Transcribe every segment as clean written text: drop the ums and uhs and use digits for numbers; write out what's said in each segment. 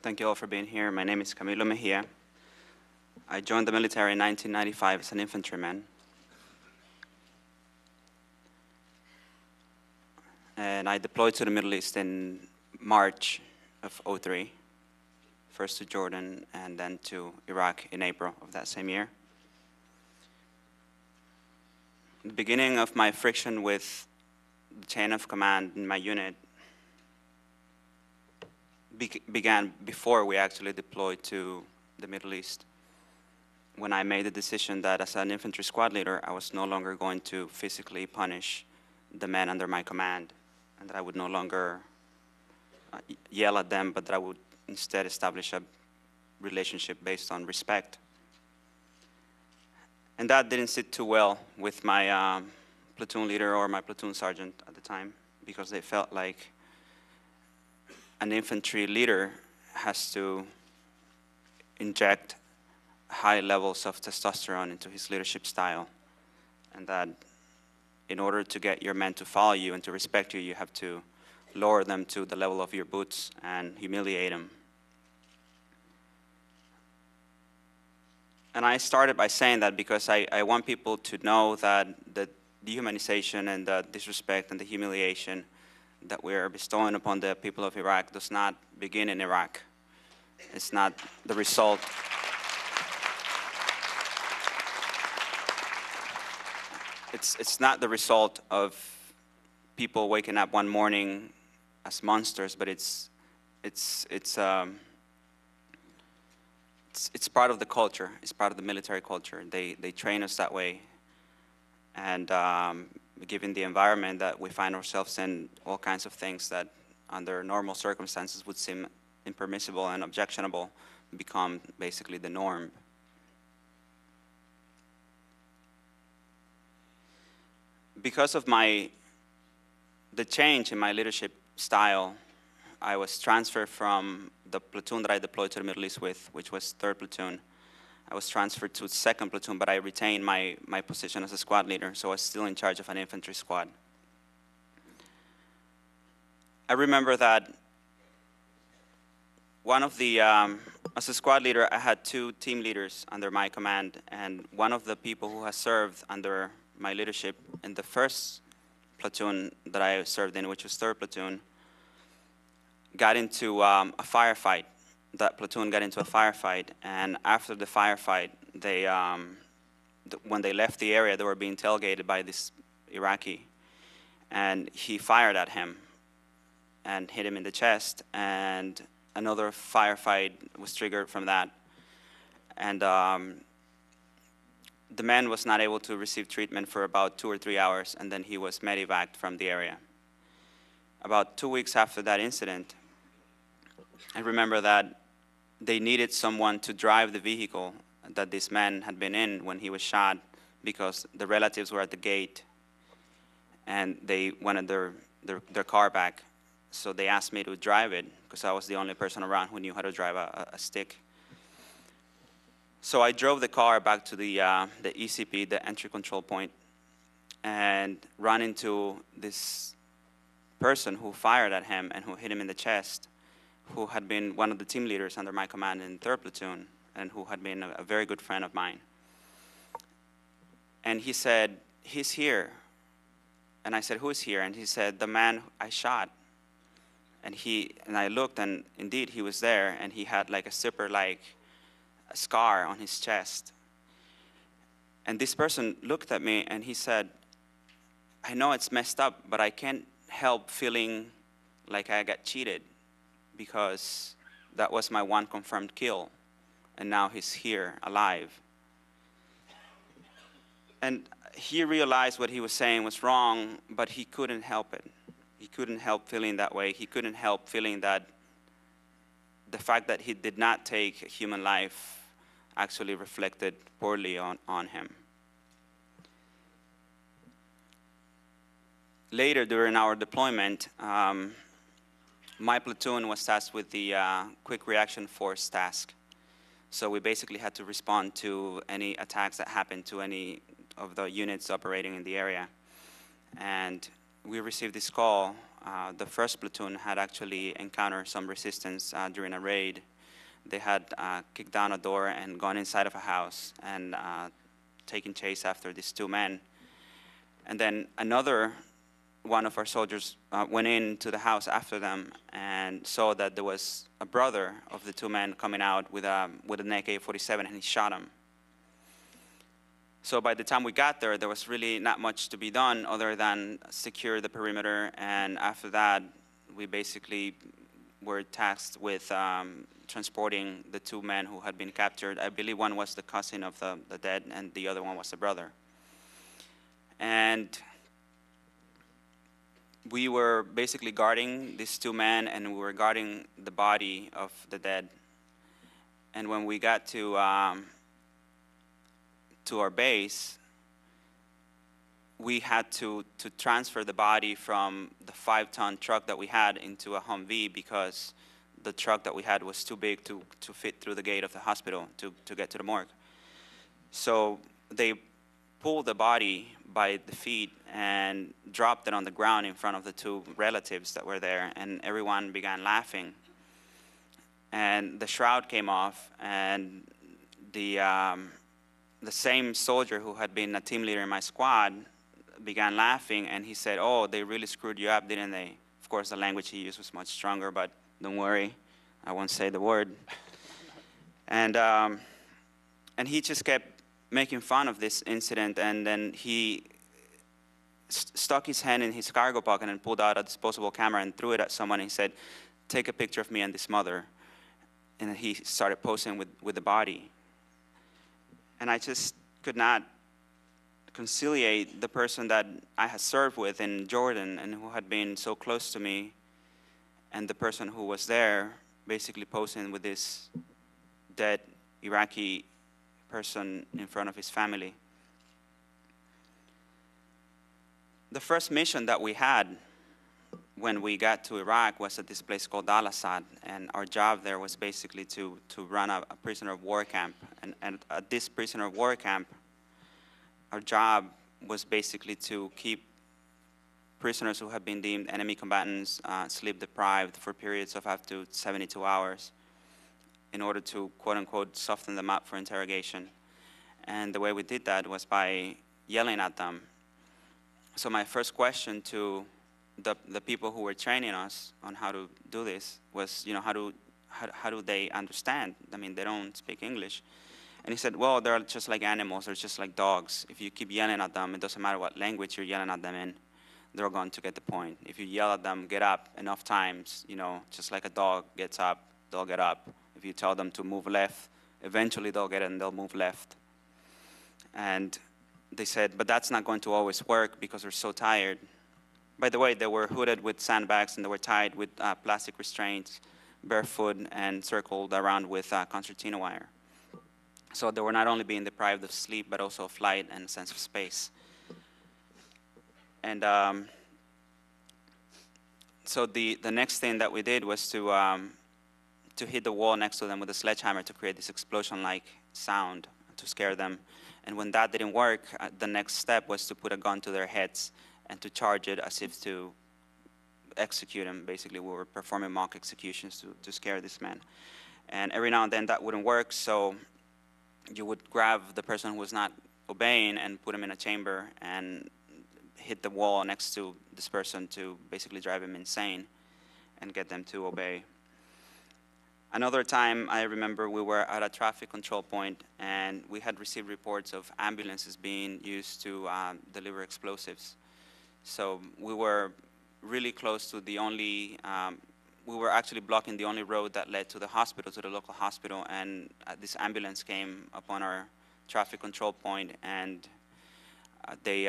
Thank you all for being here. My name is Camilo Mejia. I joined the military in 1995 as an infantryman. And I deployed to the Middle East in March of '03, first to Jordan and then to Iraq in April of that same year. The beginning of my friction with the chain of command in my unit began before we actually deployed to the Middle East, when I made the decision that as an infantry squad leader, I was no longer going to physically punish the men under my command, and that I would no longer yell at them, but that I would instead establish a relationship based on respect. And that didn't sit too well with my platoon leader or my platoon sergeant at the time, because they felt like an infantry leader has to inject high levels of testosterone into his leadership style, and that in order to get your men to follow you and to respect you, you have to lower them to the level of your boots and humiliate them. And I started by saying that because I want people to know that the dehumanization and the disrespect and the humiliation that we are bestowing upon the people of Iraq does not begin in Iraq. It's not the result. It's not the result of people waking up one morning as monsters, but it's part of the culture. It's part of the military culture. They train us that way, and given the environment that we find ourselves in, all kinds of things that under normal circumstances would seem impermissible and objectionable become basically the norm. Because of the change in my leadership style, I was transferred from the platoon that I deployed to the Middle East with, which was 3rd Platoon. I was transferred to 2nd Platoon, but I retained my position as a squad leader, so I was still in charge of an infantry squad. I remember that one of the, as a squad leader, I had 2 team leaders under my command, and one of the people who has served under my leadership in the 1st platoon that I served in, which was 3rd Platoon, got into a firefight. That platoon got into a firefight, and after the firefight, they, when they left the area, they were being tailgated by this Iraqi, and he fired at him and hit him in the chest, and another firefight was triggered from that. And the man was not able to receive treatment for about 2 or 3 hours, and then he was medevaced from the area. About 2 weeks after that incident, I remember that they needed someone to drive the vehicle that this man had been in when he was shot, because the relatives were at the gate and they wanted their car back. So they asked me to drive it because I was the only person around who knew how to drive a stick. So I drove the car back to the ECP, the entry control point, and ran into this person who fired at him and who hit him in the chest, who had been one of the team leaders under my command in 3rd Platoon, and who had been a very good friend of mine. And he said, "He's here." And I said, "Who is here?" And he said, "The man I shot." And I looked, and indeed he was there, and he had like a zipper-like scar on his chest. And this person looked at me and he said, "I know it's messed up, but I can't help feeling like I got cheated, because that was my one confirmed kill, and now he's here alive." And he realized what he was saying was wrong, but he couldn't help it. He couldn't help feeling that way. He couldn't help feeling that the fact that he did not take a human life actually reflected poorly on him. Later, during our deployment, my platoon was tasked with the quick reaction force task. So we basically had to respond to any attacks that happened to any of the units operating in the area. And we received this call. The first platoon had actually encountered some resistance during a raid. They had kicked down a door and gone inside of a house and taken chase after these two men. And then another one of our soldiers went into the house after them and saw that there was a brother of the two men coming out with an AK-47, and he shot him. So by the time we got there, there was really not much to be done other than secure the perimeter. And after that, we basically were tasked with transporting the two men who had been captured. I believe one was the cousin of the dead, and the other one was the brother. And we were basically guarding these two men, and we were guarding the body of the dead. And when we got to our base, we had to transfer the body from the 5-ton truck that we had into a Humvee, because the truck that we had was too big to fit through the gate of the hospital to get to the morgue. So they pulled the body by the feet and dropped it on the ground in front of the two relatives that were there, and everyone began laughing. And the shroud came off, and the same soldier who had been a team leader in my squad began laughing, and he said, "Oh, they really screwed you up, didn't they?" Of course, the language he used was much stronger, but don't worry, I won't say the word. And he just kept making fun of this incident, and then he stuck his hand in his cargo pocket and pulled out a disposable camera and threw it at someone, and he said, "Take a picture of me and this mother." And he started posing with the body. And I just could not conciliate the person that I had served with in Jordan and who had been so close to me, and the person who was there basically posing with this dead Iraqi person in front of his family. The first mission that we had when we got to Iraq was at this place called Al-Assad, and our job there was basically to run a prisoner of war camp. And at this prisoner of war camp, our job was basically to keep prisoners who have been deemed enemy combatants sleep deprived for periods of up to 72 hours in order to, quote unquote, soften them up for interrogation. And the way we did that was by yelling at them. So my first question to the people who were training us on how to do this was, how do they understand? I mean, they don't speak English. And he said, well, they're just like animals, they're just like dogs. If you keep yelling at them, it doesn't matter what language you're yelling at them in, they're going to get the point. If you yell at them, get up enough times, just like a dog gets up, they'll get up. If you tell them to move left, eventually they'll get it and they'll move left. And they said, but that's not going to always work because they're so tired. By the way, they were hooded with sandbags and they were tied with plastic restraints, barefoot, and circled around with concertina wire. So they were not only being deprived of sleep, but also of light and a sense of space. And so the next thing that we did was to hit the wall next to them with a sledgehammer to create this explosion-like sound to scare them. And when that didn't work, the next step was to put a gun to their heads and to charge it as if to execute them. Basically, we were performing mock executions to scare this man. And every now and then that wouldn't work, so you would grab the person who was not obeying and put him in a chamber and hit the wall next to this person to basically drive him insane and get them to obey. Another time, I remember we were at a traffic control point and we had received reports of ambulances being used to deliver explosives. So we were really close to the only, we were actually blocking the only road that led to the hospital, to the local hospital, and this ambulance came upon our traffic control point, and they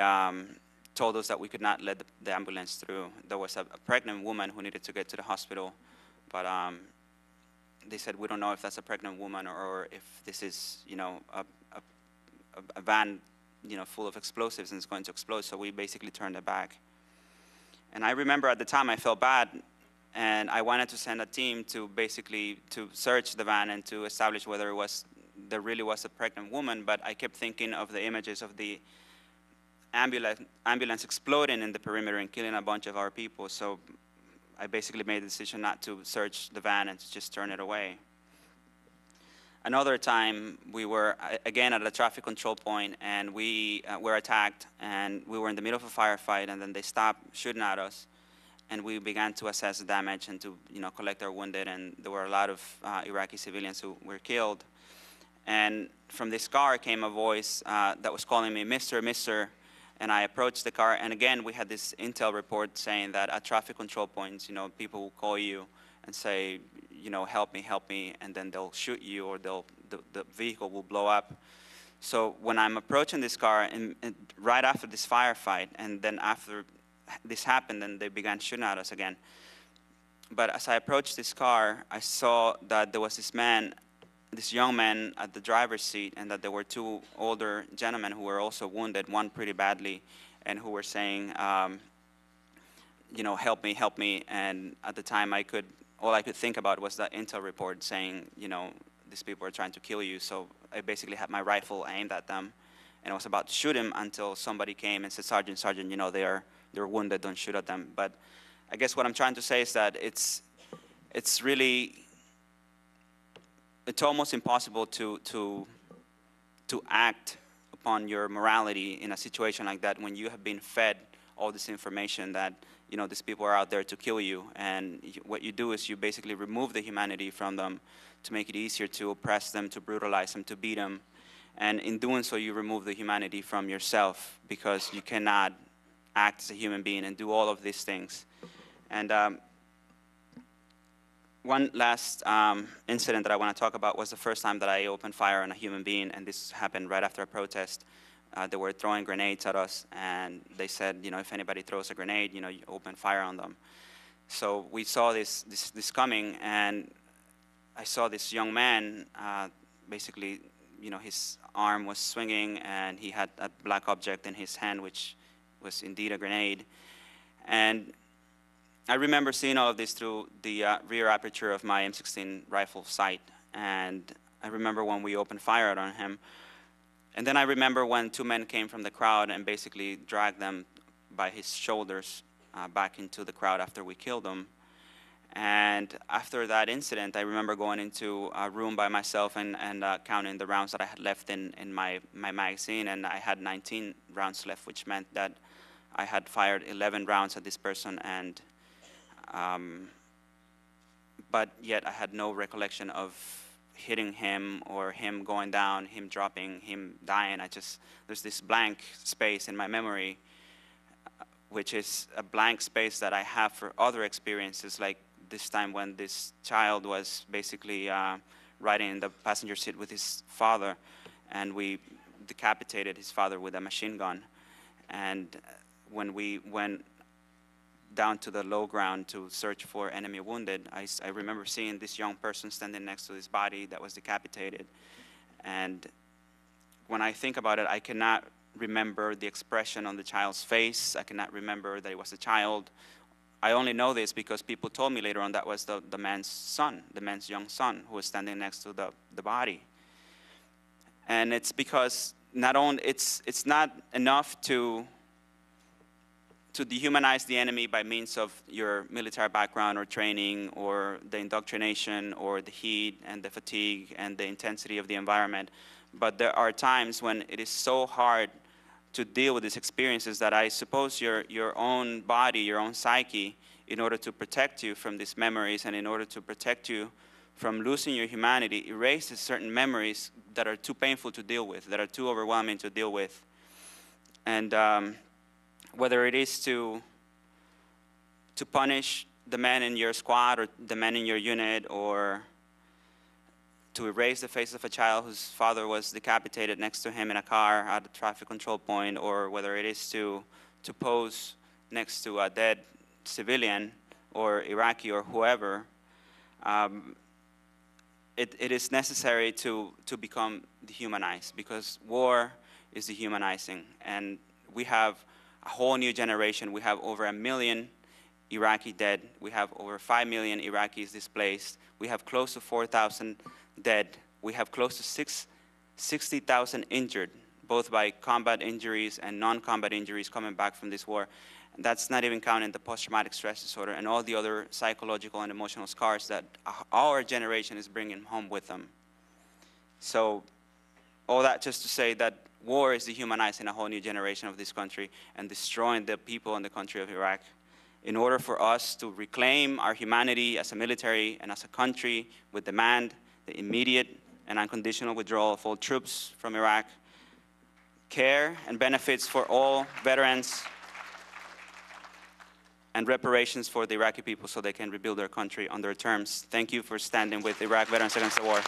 told us that we could not let the ambulance through. There was a pregnant woman who needed to get to the hospital, but they said, we don't know if that's a pregnant woman or if this is, a van, full of explosives and it's going to explode. So we basically turned it back. And I remember at the time I felt bad, and I wanted to send a team to basically to search the van and to establish whether there really was a pregnant woman. But I kept thinking of the images of the ambulance exploding in the perimeter and killing a bunch of our people. So I basically made the decision not to search the van and to just turn it away. Another time, we were, again, at a traffic control point, and we were attacked, and we were in the middle of a firefight, and then they stopped shooting at us, and we began to assess the damage and to, collect our wounded, and there were a lot of Iraqi civilians who were killed. And from this car came a voice that was calling me, Mr., Mr., and I approached the car, and again, we had this intel report saying that at traffic control points, people will call you and say, help me, and then they'll shoot you, or the vehicle will blow up. So when I'm approaching this car, and right after this firefight, and then after this happened, then they began shooting at us again. But as I approached this car, I saw that there was this young man at the driver's seat, and that there were two older gentlemen who were also wounded, one pretty badly, and who were saying, help me. And at the time, all I could think about was that intel report saying, these people are trying to kill you. So I basically had my rifle aimed at them, and I was about to shoot him until somebody came and said, Sergeant, they're wounded, don't shoot at them. But I guess what I'm trying to say is that it's almost impossible to act upon your morality in a situation like that when you have been fed all this information that these people are out there to kill you, and what you do is you basically remove the humanity from them to make it easier to oppress them, to brutalize them, to beat them, and in doing so you remove the humanity from yourself, because you cannot act as a human being and do all of these things. And one last incident that I want to talk about was the first time that I opened fire on a human being, and this happened right after a protest. They were throwing grenades at us, and they said, if anybody throws a grenade, you open fire on them. So we saw this coming, and I saw this young man, basically, his arm was swinging, and he had a black object in his hand, which was indeed a grenade. And I remember seeing all of this through the rear aperture of my M16 rifle sight, and I remember when we opened fire on him. And then I remember when two men came from the crowd and basically dragged them by his shoulders back into the crowd after we killed them. And after that incident, I remember going into a room by myself and counting the rounds that I had left in my magazine, and I had 19 rounds left, which meant that I had fired 11 rounds at this person, and but yet I had no recollection of hitting him or him going down, him dropping, him dying. There's this blank space in my memory, which is a blank space that I have for other experiences, like this time when this child was basically riding in the passenger seat with his father, and we decapitated his father with a machine gun. And when we went down to the low ground to search for enemy wounded, I remember seeing this young person standing next to this body that was decapitated. And when I think about it, I cannot remember the expression on the child's face. I cannot remember that it was a child. I only know this because people told me later on that was the man's son, the man's young son, who was standing next to the body. And it's because it's not enough to dehumanize the enemy by means of your military background or training or the indoctrination or the heat and the fatigue and the intensity of the environment. But there are times when it is so hard to deal with these experiences that I suppose your own body, your own psyche, in order to protect you from these memories and in order to protect you from losing your humanity, erases certain memories that are too painful to deal with, that are too overwhelming to deal with. And whether it is to punish the men in your squad or the men in your unit, or to erase the face of a child whose father was decapitated next to him in a car at a traffic control point, or whether it is to pose next to a dead civilian or Iraqi or whoever, it is necessary to become dehumanized, because war is dehumanizing. And we have a whole new generation. We have over 1 million Iraqi dead. We have over 5 million Iraqis displaced. We have close to 4,000 dead. We have close to 60,000 injured, both by combat injuries and non-combat injuries coming back from this war. And that's not even counting the post-traumatic stress disorder and all the other psychological and emotional scars that our generation is bringing home with them. So all that just to say that war is dehumanizing a whole new generation of this country and destroying the people in the country of Iraq. In order for us to reclaim our humanity as a military and as a country, we demand the immediate and unconditional withdrawal of all troops from Iraq, care and benefits for all veterans, and reparations for the Iraqi people so they can rebuild their country on their terms. Thank you for standing with Iraq Veterans Against the War.